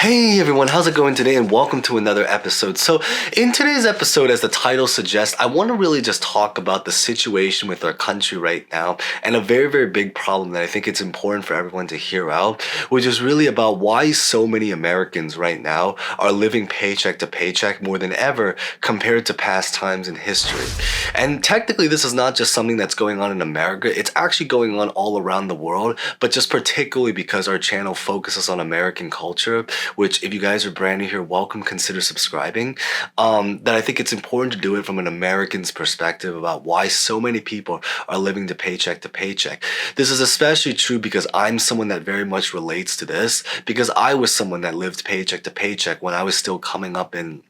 Hey everyone, how's it going today and welcome to another episode. So in today's episode, as the title suggests, I want to really just talk about the situation with our country right now and a very big problem that I think it's important for everyone to hear out, which is really about why so many Americans right now are living paycheck to paycheck more than ever compared to past times in history. And technically this is not just something that's going on in America, it's actually going on all around the world, but just particularly because our channel focuses on American culture, which if you guys are brand new here, welcome, consider subscribing, that I think it's important to do it from an American's perspective about why so many people are living to paycheck. This is especially true because I'm someone that very much relates to this because I was someone that lived paycheck to paycheck when I was still coming up in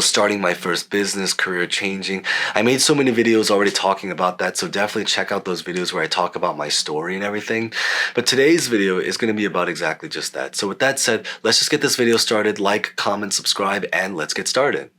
starting my first business, career changing. I made so many videos already talking about that, so definitely check out those videos where I talk about my story and everything. But today's video is going to be about exactly just that. So with that said, let's just get this video started. Like, comment, subscribe, and let's get started.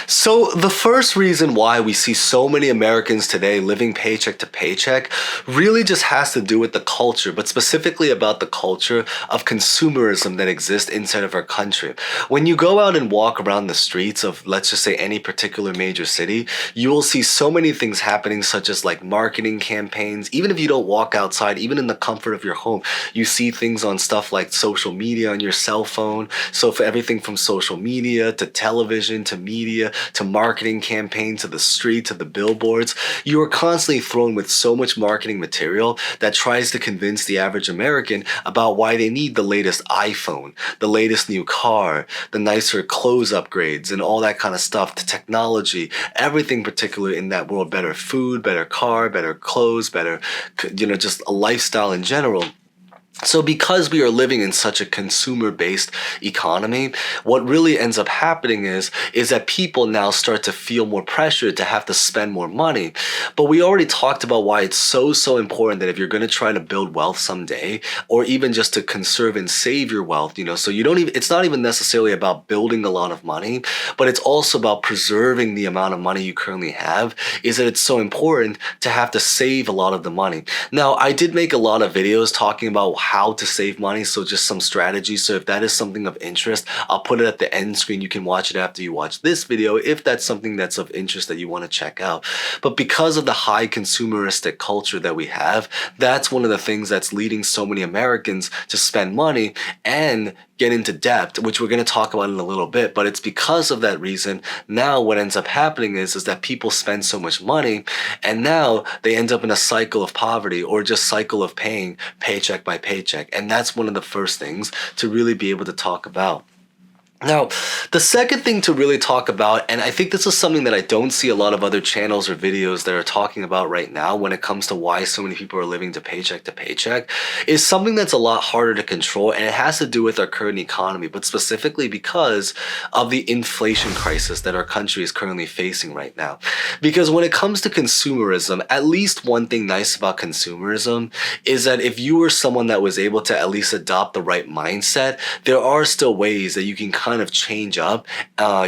So the first reason why we see so many Americans today living paycheck to paycheck really just has to do with the culture, but specifically about the culture of consumerism that exists inside of our country. When you go out and walk around the streets of, let's just say, any particular major city, you will see so many things happening, such as like marketing campaigns. Even if you don't walk outside, even in the comfort of your home, you see things on stuff like social media on your cell phone. So for everything from social media to television to media to marketing campaigns to the street to the billboards, you are constantly thrown with so much marketing material that tries to convince the average American about why they need the latest iPhone, the latest new car, the nicer clothes upgrades and all that kind of stuff, the technology, everything particularly in that world, better food, better car, better clothes, better, just a lifestyle in general. So because we are living in such a consumer-based economy, what really ends up happening is that people now start to feel more pressure to have to spend more money. But we already talked about why it's so important that if you're going to try to build wealth someday, or even just to conserve and save your wealth, so you don't even, it's not even necessarily about building a lot of money, but it's also about preserving the amount of money you currently have, is that it's so important to have to save a lot of the money. Now, I did make a lot of videos talking about how to save money, so just some strategies. So if that is something of interest, I'll put it at the end screen. You can watch it after you watch this video if that's something that's of interest that you want to check out. But because of the high consumeristic culture that we have, that's one of the things that's leading so many Americans to spend money and get into debt, which we're going to talk about in a little bit. But it's because of that reason now what ends up happening is that people spend so much money and now they end up in a cycle of poverty or just cycle of paying paycheck by paycheck. And that's one of the first things to really be able to talk about. Now, the second thing to really talk about, and I think this is something that I don't see a lot of other channels or videos that are talking about right now when it comes to why so many people are living to paycheck, is something that's a lot harder to control, and it has to do with our current economy, but specifically because of the inflation crisis that our country is currently facing right now. Because when it comes to consumerism, at least one thing nice about consumerism is that if you were someone that was able to at least adopt the right mindset, there are still ways that you can kind of change up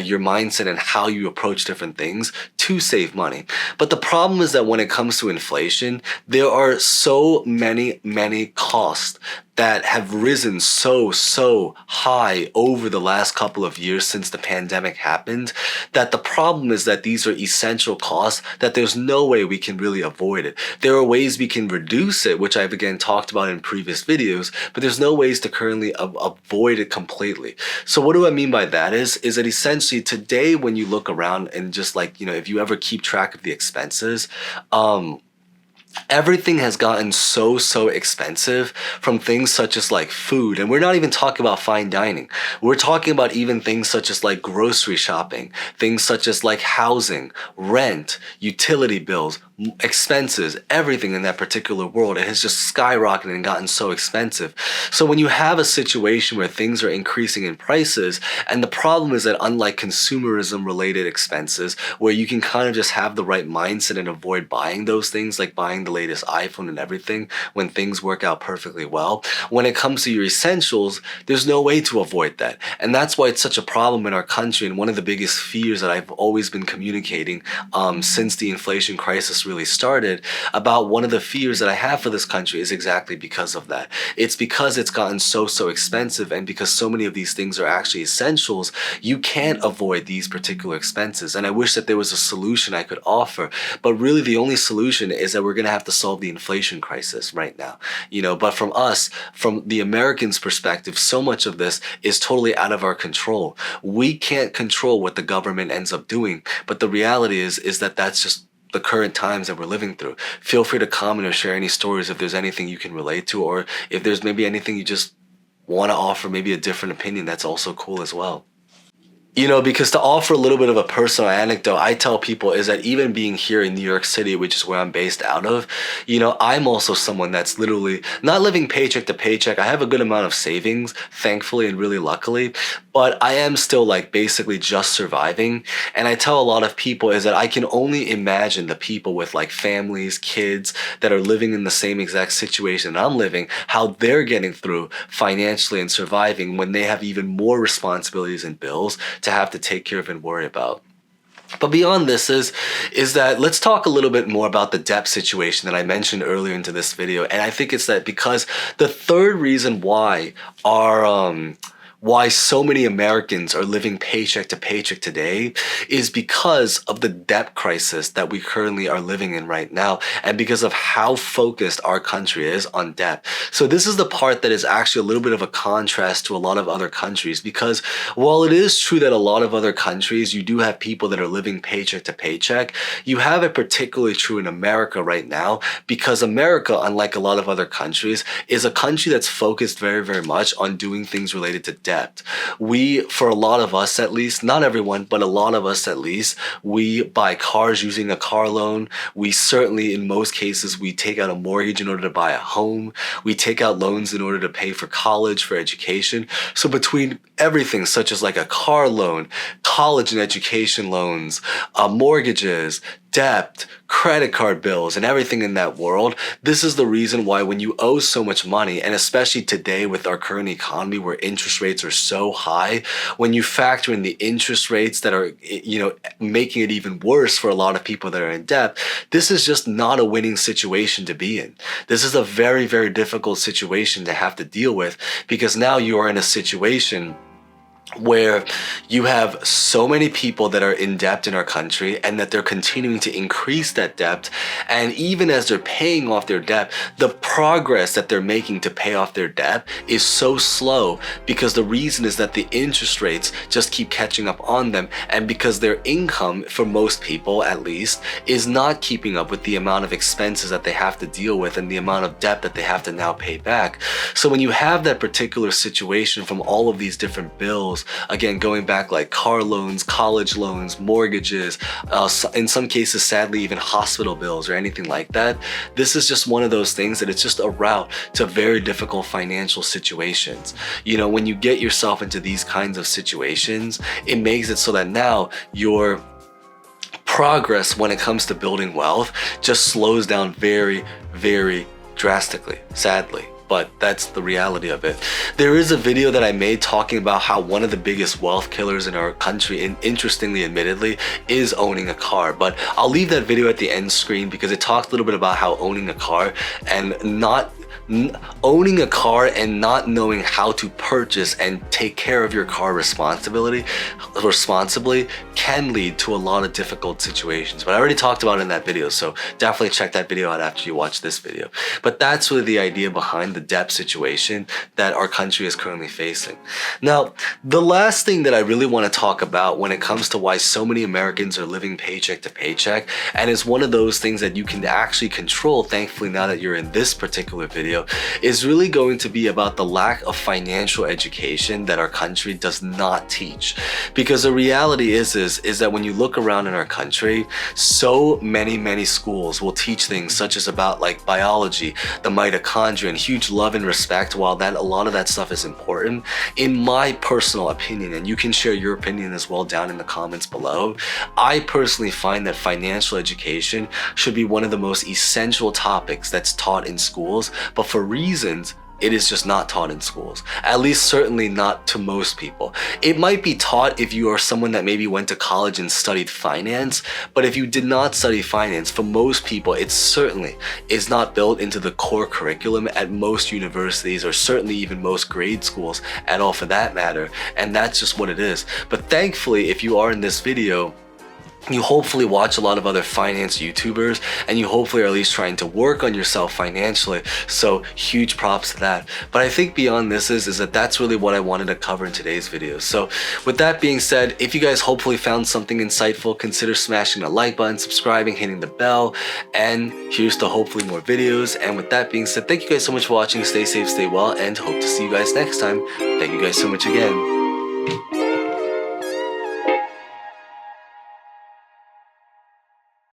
your mindset and how you approach different things to save money. But the problem is that when it comes to inflation, there are so many costs that have risen so high over the last couple of years since the pandemic happened, that the problem is that these are essential costs that there's no way we can really avoid it. There are ways we can reduce it, which I've again talked about in previous videos, but there's no ways to currently avoid it completely. So what do I mean by that is that essentially today when you look around and just like, if you ever keep track of the expenses, everything has gotten so expensive, from things such as like food, and we're not even talking about fine dining. We're talking about even things such as like grocery shopping, things such as like housing, rent, utility bills, expenses, everything in that particular world. It has just skyrocketed and gotten so expensive. So when you have a situation where things are increasing in prices, and the problem is that unlike consumerism related expenses where you can kind of just have the right mindset and avoid buying those things, like buying the latest iPhone and everything when things work out perfectly well, when it comes to your essentials, there's no way to avoid that. And that's why it's such a problem in our country, and one of the biggest fears that I've always been communicating since the inflation crisis really started, about one of the fears that I have for this country is exactly because of that. It's because it's gotten so expensive, and because so many of these things are actually essentials, you can't avoid these particular expenses. And I wish that there was a solution I could offer, but really the only solution is that we're going to have to solve the inflation crisis right now. But from us, from the Americans' perspective, so much of this is totally out of our control. We can't control what the government ends up doing, but the reality is that that's just the current times that we're living through. Feel free to comment or share any stories if there's anything you can relate to, or if there's maybe anything you just want to offer, maybe a different opinion, that's also cool as well. Because to offer a little bit of a personal anecdote, I tell people is that even being here in New York City, which is where I'm based out of, I'm also someone that's literally not living paycheck to paycheck. I have a good amount of savings, thankfully and really luckily, but I am still like basically just surviving. And I tell a lot of people is that I can only imagine the people with like families, kids that are living in the same exact situation I'm living, how they're getting through financially and surviving when they have even more responsibilities and bills to have to take care of and worry about. But beyond this is that let's talk a little bit more about the debt situation that I mentioned earlier into this video. And I think it's that because the third reason why so many Americans are living paycheck to paycheck today is because of the debt crisis that we currently are living in right now, and because of how focused our country is on debt. So this is the part that is actually a little bit of a contrast to a lot of other countries, because while it is true that a lot of other countries, you do have people that are living paycheck to paycheck, you have it particularly true in America right now, because America, unlike a lot of other countries, is a country that's focused very much on doing things related to debt. We, for a lot of us at least, not everyone, but a lot of us at least, we buy cars using a car loan. We certainly, in most cases, we take out a mortgage in order to buy a home. We take out loans in order to pay for college, for education. So between everything such as like a car loan, college and education loans, mortgages, debt, credit card bills, and everything in that world, this is the reason why when you owe so much money, and especially today with our current economy where interest rates are so high, when you factor in the interest rates that are, making it even worse for a lot of people that are in debt, this is just not a winning situation to be in. This is a very difficult situation to have to deal with, because now you are in a situation where you have so many people that are in debt in our country, and that they're continuing to increase that debt. And even as they're paying off their debt, the progress that they're making to pay off their debt is so slow, because the reason is that the interest rates just keep catching up on them, and because their income, for most people at least, is not keeping up with the amount of expenses that they have to deal with and the amount of debt that they have to now pay back. So when you have that particular situation from all of these different bills, again, going back like car loans, college loans, mortgages, in some cases, sadly, even hospital bills or anything like that, this is just one of those things that it's just a route to very difficult financial situations. When you get yourself into these kinds of situations, it makes it so that now your progress when it comes to building wealth just slows down very drastically, sadly. But that's the reality of it. There is a video that I made talking about how one of the biggest wealth killers in our country, and interestingly, admittedly, is owning a car. But I'll leave that video at the end screen, because it talks a little bit about how owning a car and not knowing how to purchase and take care of your car responsibly can lead to a lot of difficult situations. But I already talked about it in that video, so definitely check that video out after you watch this video. But that's really the idea behind the debt situation that our country is currently facing. Now, the last thing that I really want to talk about when it comes to why so many Americans are living paycheck to paycheck, and is one of those things that you can actually control, thankfully, now that you're in this particular video, is really going to be about the lack of financial education that our country does not teach. Because the reality is that when you look around in our country, so many schools will teach things such as about like biology, the mitochondria, and huge love and respect. While that a lot of that stuff is important, in my personal opinion, and you can share your opinion as well down in the comments below, I personally find that financial education should be one of the most essential topics that's taught in schools, but for reasons It is just not taught in schools. At least certainly not to most people. It might be taught if you are someone that maybe went to college and studied finance, but if you did not study finance, for most people, it certainly is not built into the core curriculum at most universities, or certainly even most grade schools at all for that matter. And that's just what it is. But thankfully, if you are in this video, you hopefully watch a lot of other finance YouTubers, and you hopefully are at least trying to work on yourself financially. So huge props to that. But I think beyond this is that that's really what I wanted to cover in today's video. So with that being said, if you guys hopefully found something insightful, consider smashing the like button, subscribing, hitting the bell, and here's to hopefully more videos. And with that being said, thank you guys so much for watching. Stay safe, stay well, and hope to see you guys next time. Thank you guys so much again.